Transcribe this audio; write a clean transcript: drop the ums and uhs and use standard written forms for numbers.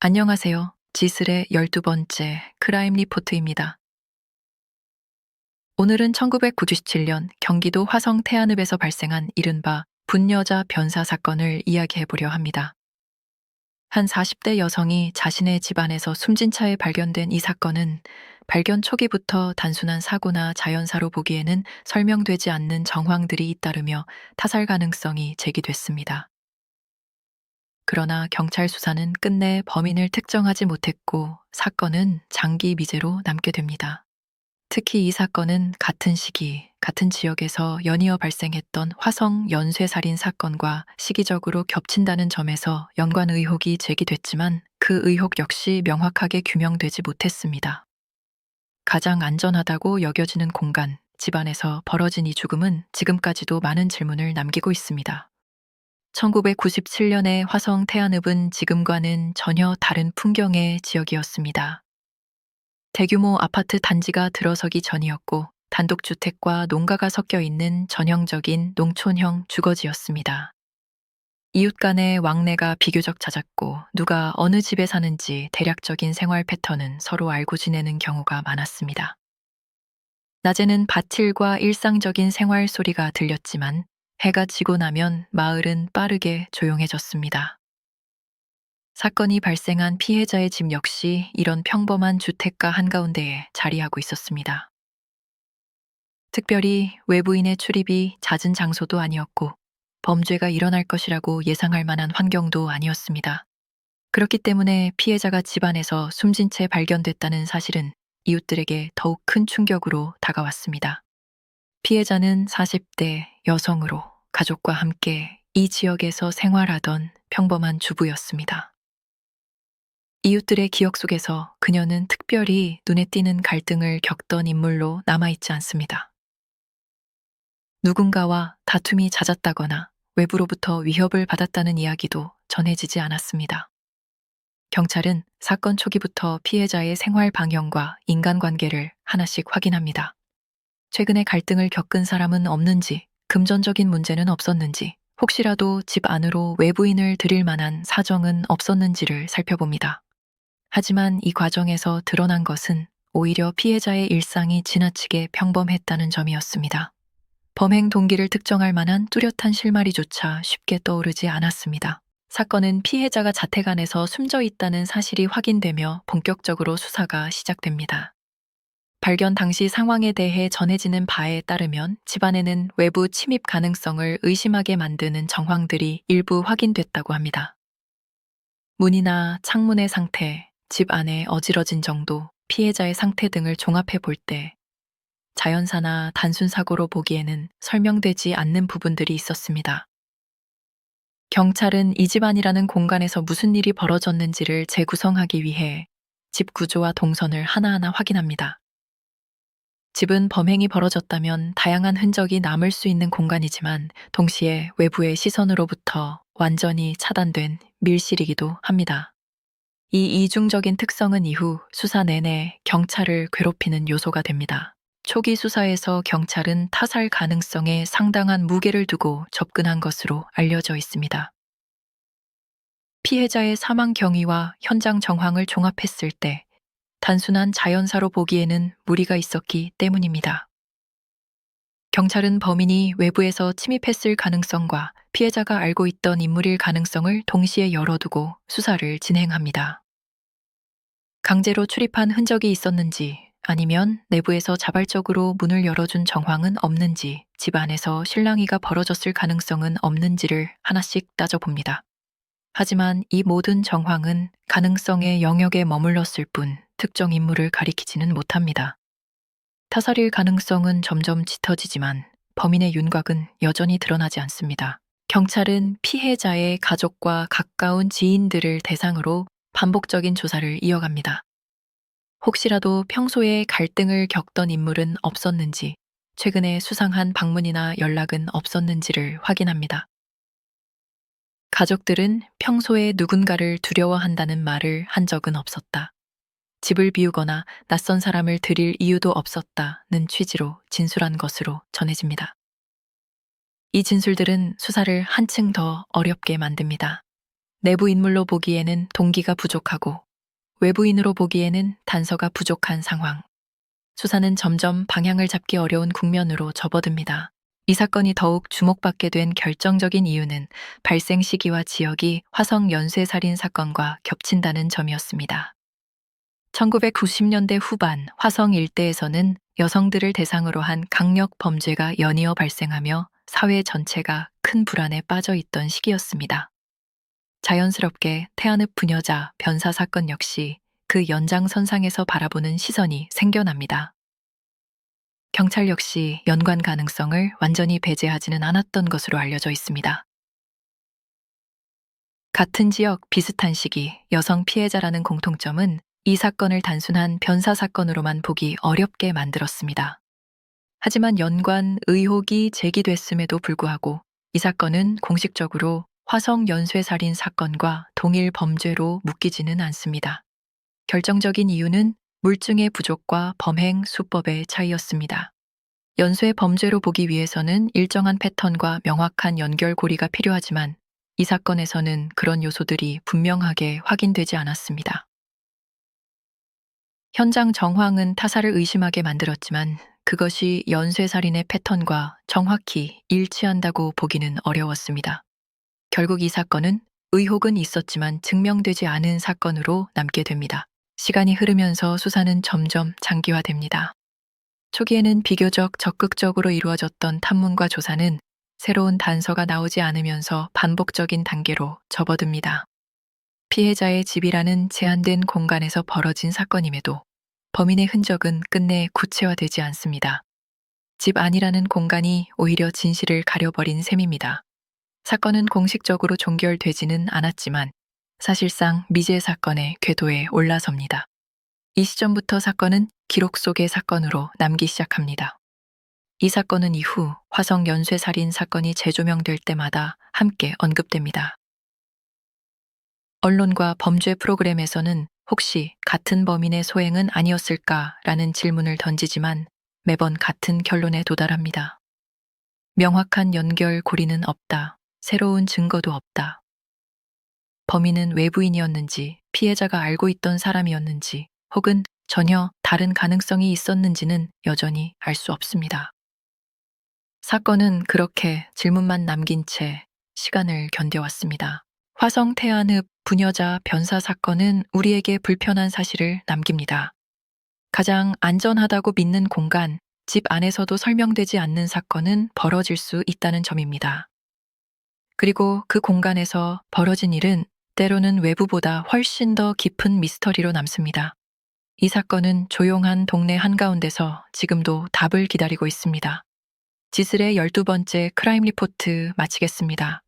안녕하세요. 지슬의 12번째 크라임 리포트입니다. 오늘은 1997년 경기도 화성 태안읍에서 발생한 이른바 분여자 변사 사건을 이야기해 보려 합니다. 한 40대 여성이 자신의 집안에서 숨진 채 발견된 이 사건은 발견 초기부터 단순한 사고나 자연사로 보기에는 설명되지 않는 정황들이 잇따르며 타살 가능성이 제기됐습니다. 그러나 경찰 수사는 끝내 범인을 특정하지 못했고 사건은 장기 미제로 남게 됩니다. 특히 이 사건은 같은 시기, 같은 지역에서 연이어 발생했던 화성 연쇄살인 사건과 시기적으로 겹친다는 점에서 연관 의혹이 제기됐지만 그 의혹 역시 명확하게 규명되지 못했습니다. 가장 안전하다고 여겨지는 공간, 집안에서 벌어진 이 죽음은 지금까지도 많은 질문을 남기고 있습니다. 1997년의 화성 태안읍은 지금과는 전혀 다른 풍경의 지역이었습니다. 대규모 아파트 단지가 들어서기 전이었고 단독주택과 농가가 섞여 있는 전형적인 농촌형 주거지였습니다. 이웃 간의 왕래가 비교적 잦았고 누가 어느 집에 사는지 대략적인 생활 패턴은 서로 알고 지내는 경우가 많았습니다. 낮에는 밭일과 일상적인 생활 소리가 들렸지만 해가 지고 나면 마을은 빠르게 조용해졌습니다. 사건이 발생한 피해자의 집 역시 이런 평범한 주택가 한가운데에 자리하고 있었습니다. 특별히 외부인의 출입이 잦은 장소도 아니었고 범죄가 일어날 것이라고 예상할 만한 환경도 아니었습니다. 그렇기 때문에 피해자가 집안에서 숨진 채 발견됐다는 사실은 이웃들에게 더욱 큰 충격으로 다가왔습니다. 피해자는 40대 여성으로 가족과 함께 이 지역에서 생활하던 평범한 주부였습니다. 이웃들의 기억 속에서 그녀는 특별히 눈에 띄는 갈등을 겪던 인물로 남아있지 않습니다. 누군가와 다툼이 잦았다거나 외부로부터 위협을 받았다는 이야기도 전해지지 않았습니다. 경찰은 사건 초기부터 피해자의 생활 방향과 인간관계를 하나씩 확인합니다. 최근에 갈등을 겪은 사람은 없는지, 금전적인 문제는 없었는지, 혹시라도 집 안으로 외부인을 들일 만한 사정은 없었는지를 살펴봅니다. 하지만 이 과정에서 드러난 것은 오히려 피해자의 일상이 지나치게 평범했다는 점이었습니다. 범행 동기를 특정할 만한 뚜렷한 실마리조차 쉽게 떠오르지 않았습니다. 사건은 피해자가 자택 안에서 숨져 있다는 사실이 확인되며 본격적으로 수사가 시작됩니다. 발견 당시 상황에 대해 전해지는 바에 따르면 집안에는 외부 침입 가능성을 의심하게 만드는 정황들이 일부 확인됐다고 합니다. 문이나 창문의 상태, 집 안의 어지러진 정도, 피해자의 상태 등을 종합해 볼 때 자연사나 단순 사고로 보기에는 설명되지 않는 부분들이 있었습니다. 경찰은 이 집안이라는 공간에서 무슨 일이 벌어졌는지를 재구성하기 위해 집 구조와 동선을 하나하나 확인합니다. 집은 범행이 벌어졌다면 다양한 흔적이 남을 수 있는 공간이지만 동시에 외부의 시선으로부터 완전히 차단된 밀실이기도 합니다. 이 이중적인 특성은 이후 수사 내내 경찰을 괴롭히는 요소가 됩니다. 초기 수사에서 경찰은 타살 가능성에 상당한 무게를 두고 접근한 것으로 알려져 있습니다. 피해자의 사망 경위와 현장 정황을 종합했을 때 단순한 자연사로 보기에는 무리가 있었기 때문입니다. 경찰은 범인이 외부에서 침입했을 가능성과 피해자가 알고 있던 인물일 가능성을 동시에 열어두고 수사를 진행합니다. 강제로 출입한 흔적이 있었는지 아니면 내부에서 자발적으로 문을 열어준 정황은 없는지 집 안에서 실랑이가 벌어졌을 가능성은 없는지를 하나씩 따져봅니다. 하지만 이 모든 정황은 가능성의 영역에 머물렀을 뿐 특정 인물을 가리키지는 못합니다. 타살일 가능성은 점점 짙어지지만 범인의 윤곽은 여전히 드러나지 않습니다. 경찰은 피해자의 가족과 가까운 지인들을 대상으로 반복적인 조사를 이어갑니다. 혹시라도 평소에 갈등을 겪던 인물은 없었는지, 최근에 수상한 방문이나 연락은 없었는지를 확인합니다. 가족들은 평소에 누군가를 두려워한다는 말을 한 적은 없었다. 집을 비우거나 낯선 사람을 들일 이유도 없었다는 취지로 진술한 것으로 전해집니다. 이 진술들은 수사를 한층 더 어렵게 만듭니다. 내부 인물로 보기에는 동기가 부족하고 외부인으로 보기에는 단서가 부족한 상황. 수사는 점점 방향을 잡기 어려운 국면으로 접어듭니다. 이 사건이 더욱 주목받게 된 결정적인 이유는 발생 시기와 지역이 화성 연쇄살인 사건과 겹친다는 점이었습니다. 1990년대 후반 화성 일대에서는 여성들을 대상으로 한 강력 범죄가 연이어 발생하며 사회 전체가 큰 불안에 빠져 있던 시기였습니다. 자연스럽게 태안읍 부녀자 변사 사건 역시 그 연장선상에서 바라보는 시선이 생겨납니다. 경찰 역시 연관 가능성을 완전히 배제하지는 않았던 것으로 알려져 있습니다. 같은 지역 비슷한 시기 여성 피해자라는 공통점은 이 사건을 단순한 변사 사건으로만 보기 어렵게 만들었습니다. 하지만 연관 의혹이 제기됐음에도 불구하고 이 사건은 공식적으로 화성 연쇄살인 사건과 동일 범죄로 묶이지는 않습니다. 결정적인 이유는 물증의 부족과 범행 수법의 차이였습니다. 연쇄 범죄로 보기 위해서는 일정한 패턴과 명확한 연결고리가 필요하지만 이 사건에서는 그런 요소들이 분명하게 확인되지 않았습니다. 현장 정황은 타사를 의심하게 만들었지만 그것이 연쇄살인의 패턴과 정확히 일치한다고 보기는 어려웠습니다. 결국 이 사건은 의혹은 있었지만 증명되지 않은 사건으로 남게 됩니다. 시간이 흐르면서 수사는 점점 장기화됩니다. 초기에는 비교적 적극적으로 이루어졌던 탐문과 조사는 새로운 단서가 나오지 않으면서 반복적인 단계로 접어듭니다. 피해자의 집이라는 제한된 공간에서 벌어진 사건임에도 범인의 흔적은 끝내 구체화되지 않습니다. 집 안이라는 공간이 오히려 진실을 가려버린 셈입니다. 사건은 공식적으로 종결되지는 않았지만 사실상 미제 사건의 궤도에 올라섭니다. 이 시점부터 사건은 기록 속의 사건으로 남기 시작합니다. 이 사건은 이후 화성 연쇄살인 사건이 재조명될 때마다 함께 언급됩니다. 언론과 범죄 프로그램에서는 혹시 같은 범인의 소행은 아니었을까라는 질문을 던지지만 매번 같은 결론에 도달합니다. 명확한 연결고리는 없다. 새로운 증거도 없다. 범인은 외부인이었는지, 피해자가 알고 있던 사람이었는지, 혹은 전혀 다른 가능성이 있었는지는 여전히 알 수 없습니다. 사건은 그렇게 질문만 남긴 채 시간을 견뎌왔습니다. 화성 태안읍 부녀자 변사 사건은 우리에게 불편한 사실을 남깁니다. 가장 안전하다고 믿는 공간, 집 안에서도 설명되지 않는 사건은 벌어질 수 있다는 점입니다. 그리고 그 공간에서 벌어진 일은 때로는 외부보다 훨씬 더 깊은 미스터리로 남습니다. 이 사건은 조용한 동네 한가운데서 지금도 답을 기다리고 있습니다. 지슬의 12번째 크라임 리포트 마치겠습니다.